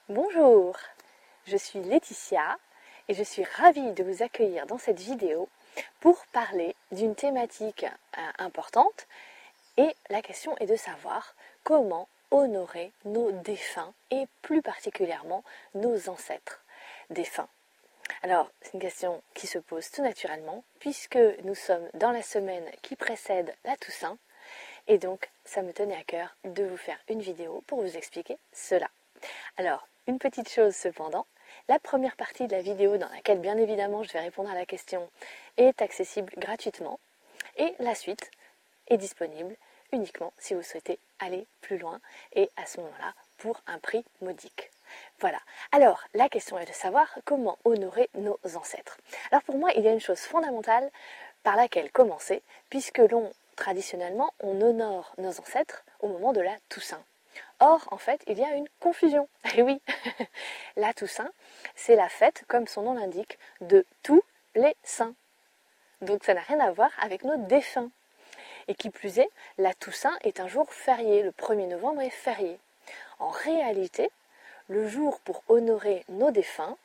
Bonjour, je suis Laetitia et je suis ravie de vous accueillir dans cette vidéo pour parler d'une thématique importante et la question est de savoir comment honorer nos défunts et plus particulièrement nos ancêtres défunts. Alors, c'est une question qui se pose tout naturellement puisque nous sommes dans la semaine qui précède la Toussaint et donc ça me tenait à cœur de vous faire une vidéo pour vous expliquer cela. Alors, une petite chose cependant, la première partie de la vidéo dans laquelle bien évidemment je vais répondre à la question est accessible gratuitement et la suite est disponible uniquement si vous souhaitez aller plus loin et à ce moment-là pour un prix modique. Voilà. Alors, la question est de savoir comment honorer nos ancêtres. Alors pour moi, il y a une chose fondamentale par laquelle commencer puisque traditionnellement, on honore nos ancêtres au moment de la Toussaint. Or, en fait, il y a une confusion. Et oui, la Toussaint, c'est la fête, comme son nom l'indique, de tous les saints. Donc ça n'a rien à voir avec nos défunts. Et qui plus est, la Toussaint est un jour férié, le 1er novembre est férié. En réalité, le jour pour honorer nos défunts,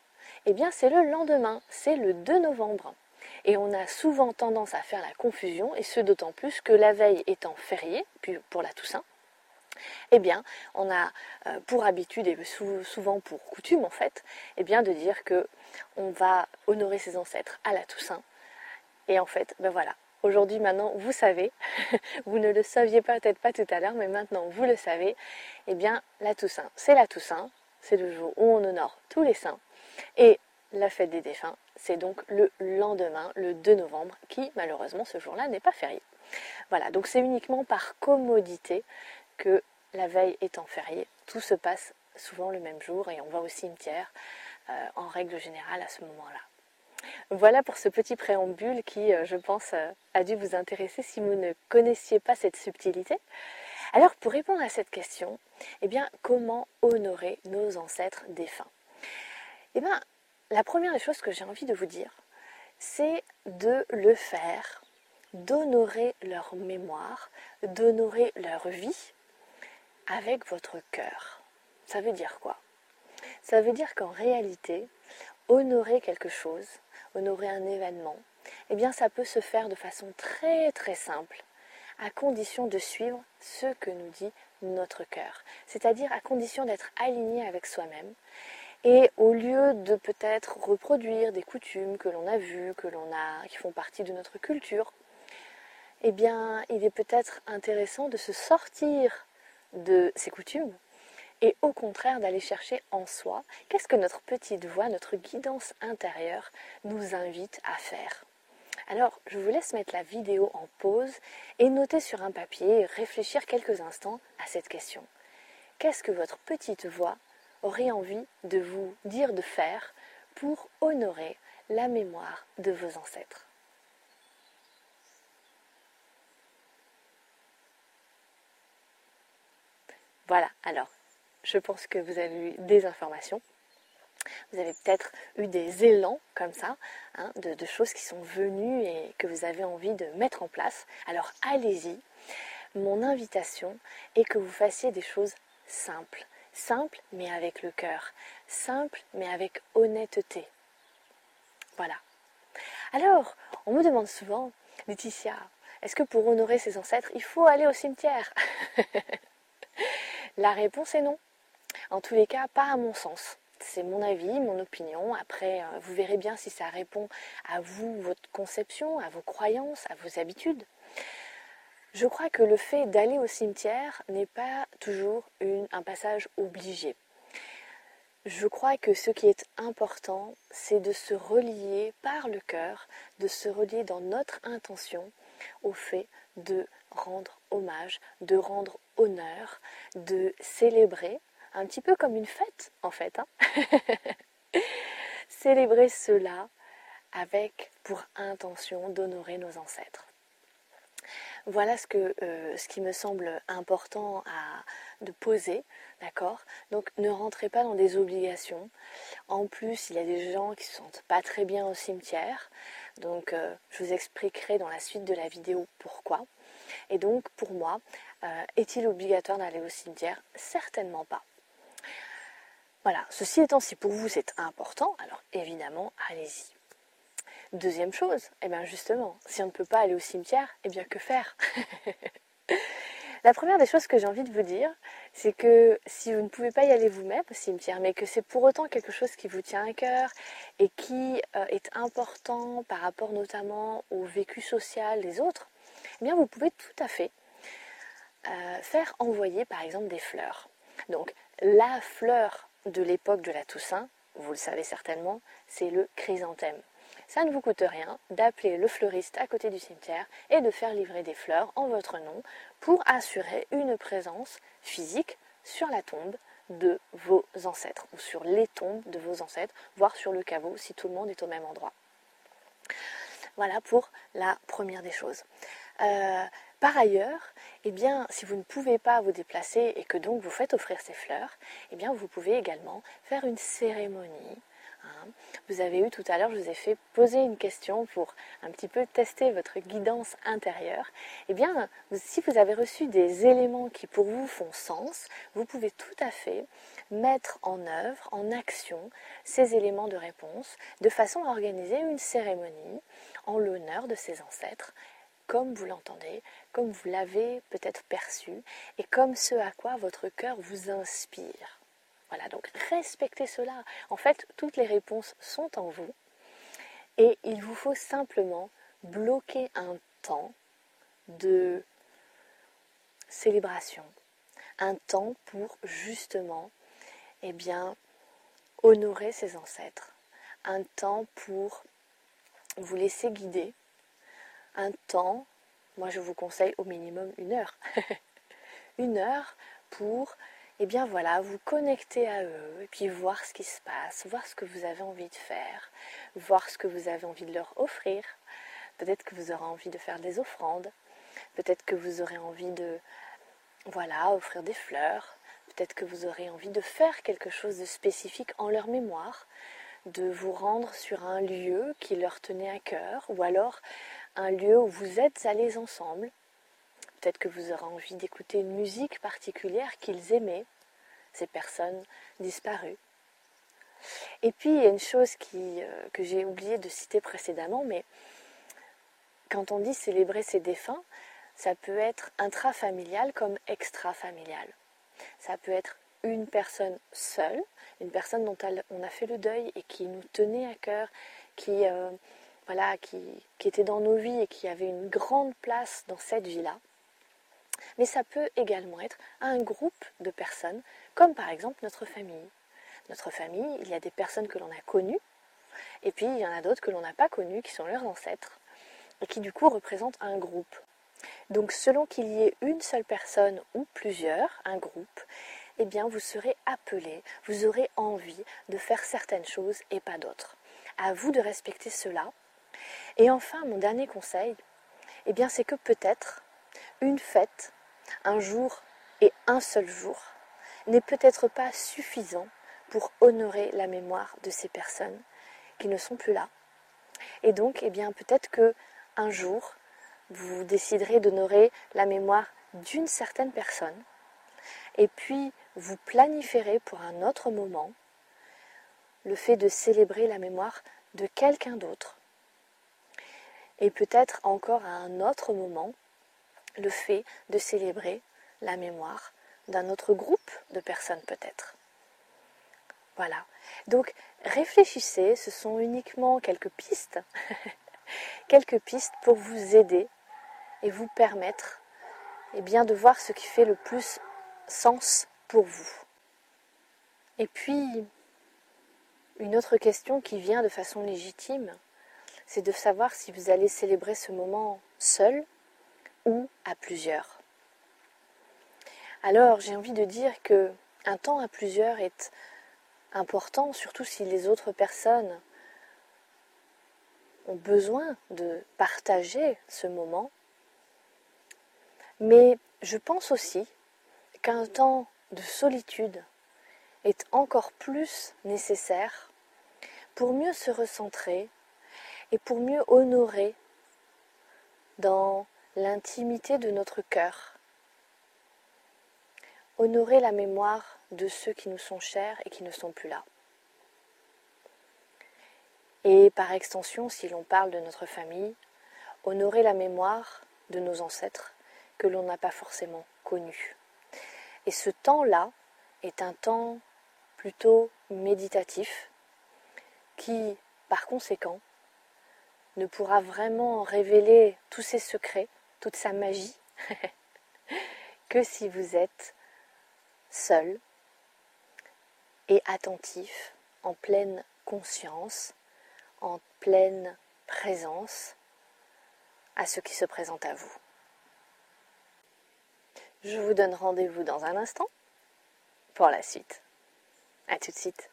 eh bien c'est le lendemain, c'est le 2 novembre. Et on a souvent tendance à faire la confusion, et ce d'autant plus que la veille étant férié, puis pour la Toussaint, eh bien, on a pour habitude et souvent pour coutume en fait, eh bien de dire que on va honorer ses ancêtres à la Toussaint. Et en fait, ben voilà, aujourd'hui maintenant vous savez, vous ne le saviez peut-être pas tout à l'heure, mais maintenant vous le savez, eh bien la Toussaint, c'est le jour où on honore tous les saints. Et la fête des défunts, c'est donc le lendemain, le 2 novembre, qui malheureusement ce jour-là n'est pas férié. Voilà, donc c'est uniquement par commodité que la veille étant fériée, tout se passe souvent le même jour et on va au cimetière en règle générale à ce moment-là. Voilà pour ce petit préambule qui, je pense, a dû vous intéresser si vous ne connaissiez pas cette subtilité. Alors pour répondre à cette question, eh bien, comment honorer nos ancêtres défunts? Eh bien, la première des choses que j'ai envie de vous dire, c'est de le faire, d'honorer leur mémoire, d'honorer leur vie avec votre cœur. Ça veut dire quoi? Ça veut dire qu'en réalité, honorer quelque chose, honorer un événement, eh bien ça peut se faire de façon très très simple, à condition de suivre ce que nous dit notre cœur. C'est-à-dire à condition d'être aligné avec soi-même. Et au lieu de peut-être reproduire des coutumes que l'on a vues, qui font partie de notre culture, eh bien il est peut-être intéressant de se sortir de ces coutumes et au contraire d'aller chercher en soi qu'est-ce que notre petite voix, notre guidance intérieure nous invite à faire. Alors, je vous laisse mettre la vidéo en pause et noter sur un papier et réfléchir quelques instants à cette question. Qu'est-ce que votre petite voix aurait envie de vous dire de faire pour honorer la mémoire de vos ancêtres? Voilà, alors, je pense que vous avez eu des informations. Vous avez peut-être eu des élans comme ça, de choses qui sont venues et que vous avez envie de mettre en place. Alors allez-y. Mon invitation est que vous fassiez des choses simples. Simples mais avec le cœur. Simples mais avec honnêteté. Voilà. Alors, on me demande souvent, Laetitia, est-ce que pour honorer ses ancêtres, il faut aller au cimetière? La réponse est non. En tous les cas, pas à mon sens. C'est mon avis, mon opinion. Après, vous verrez bien si ça répond à vous, votre conception, à vos croyances, à vos habitudes. Je crois que le fait d'aller au cimetière n'est pas toujours un passage obligé. Je crois que ce qui est important, c'est de se relier par le cœur, de se relier dans notre intention au fait de rendre hommage, de rendre honneur, de célébrer, un petit peu comme une fête en fait. Célébrer cela avec pour intention d'honorer nos ancêtres. Voilà ce qui me semble important de poser, d'accord? Donc ne rentrez pas dans des obligations. En plus, il y a des gens qui ne se sentent pas très bien au cimetière. Donc je vous expliquerai dans la suite de la vidéo pourquoi. Et donc pour moi, est-il obligatoire d'aller au cimetière? Certainement pas. Voilà, ceci étant, si pour vous c'est important, alors évidemment, allez-y. Deuxième chose, eh bien justement, si on ne peut pas aller au cimetière, eh bien que faire? La première des choses que j'ai envie de vous dire, c'est que si vous ne pouvez pas y aller vous-même au cimetière, mais que c'est pour autant quelque chose qui vous tient à cœur et qui est important par rapport notamment au vécu social des autres, eh bien vous pouvez tout à fait faire envoyer par exemple des fleurs. Donc la fleur de l'époque de la Toussaint, vous le savez certainement, c'est le chrysanthème. Ça ne vous coûte rien d'appeler le fleuriste à côté du cimetière et de faire livrer des fleurs en votre nom pour assurer une présence physique sur la tombe de vos ancêtres ou sur les tombes de vos ancêtres, voire sur le caveau si tout le monde est au même endroit. Voilà pour la première des choses. Par ailleurs, eh bien, si vous ne pouvez pas vous déplacer et que donc vous faites offrir ces fleurs, eh bien, vous pouvez également faire une cérémonie. Vous avez eu tout à l'heure, je vous ai fait poser une question pour un petit peu tester votre guidance intérieure. Eh bien, si vous avez reçu des éléments qui pour vous font sens, vous pouvez tout à fait mettre en œuvre, en action, ces éléments de réponse, de façon à organiser une cérémonie en l'honneur de ses ancêtres, comme vous l'entendez, comme vous l'avez peut-être perçu, et comme ce à quoi votre cœur vous inspire. Voilà, donc respectez cela. En fait, toutes les réponses sont en vous, et il vous faut simplement bloquer un temps de célébration, un temps pour justement, eh bien, honorer ses ancêtres, un temps pour vous laisser guider, un temps, moi je vous conseille au minimum 1 heure, 1 heure pour, eh bien voilà, vous connecter à eux et puis voir ce qui se passe, voir ce que vous avez envie de faire, voir ce que vous avez envie de leur offrir. Peut-être que vous aurez envie de faire des offrandes, peut-être que vous aurez envie de, voilà, offrir des fleurs, peut-être que vous aurez envie de faire quelque chose de spécifique en leur mémoire, de vous rendre sur un lieu qui leur tenait à cœur, ou alors un lieu où vous êtes allés ensemble. Peut-être que vous aurez envie d'écouter une musique particulière qu'ils aimaient, ces personnes disparues. Et puis, il y a une chose que j'ai oublié de citer précédemment, mais quand on dit célébrer ses défunts, ça peut être intrafamilial comme extrafamilial. Ça peut être une personne seule, une personne dont on a fait le deuil et qui nous tenait à cœur, qui était dans nos vies et qui avait une grande place dans cette vie-là. Mais ça peut également être un groupe de personnes, comme par exemple notre famille. Notre famille, il y a des personnes que l'on a connues, et puis il y en a d'autres que l'on n'a pas connues, qui sont leurs ancêtres, et qui du coup représentent un groupe. Donc selon qu'il y ait une seule personne ou plusieurs, un groupe, eh bien vous serez appelé, vous aurez envie de faire certaines choses et pas d'autres. À vous de respecter cela. Et enfin, mon dernier conseil, eh bien c'est que peut-être une fête, un jour et un seul jour, n'est peut-être pas suffisant pour honorer la mémoire de ces personnes qui ne sont plus là. Et donc, eh bien, peut-être que un jour, vous déciderez d'honorer la mémoire d'une certaine personne, et puis vous planifierez pour un autre moment le fait de célébrer la mémoire de quelqu'un d'autre, et peut-être encore à un autre moment le fait de célébrer la mémoire d'un autre groupe de personnes peut-être. Voilà. Donc réfléchissez, ce sont uniquement quelques pistes, quelques pistes pour vous aider et vous permettre de voir ce qui fait le plus sens pour vous. Et puis, une autre question qui vient de façon légitime, c'est de savoir si vous allez célébrer ce moment seul ou à plusieurs. Alors, j'ai envie de dire que un temps à plusieurs est important, surtout si les autres personnes ont besoin de partager ce moment. Mais je pense aussi qu'un temps de solitude est encore plus nécessaire pour mieux se recentrer et pour mieux honorer dans l'intimité de notre cœur honorer la mémoire de ceux qui nous sont chers et qui ne sont plus là. Et par extension, si l'on parle de notre famille, honorer la mémoire de nos ancêtres que l'on n'a pas forcément connus. Et ce temps-là est un temps plutôt méditatif qui, par conséquent, ne pourra vraiment révéler tous ses secrets, toute sa magie, que si vous êtes seul et attentif, en pleine conscience, en pleine présence à ce qui se présente à vous. Je vous donne rendez-vous dans un instant pour la suite. À tout de suite.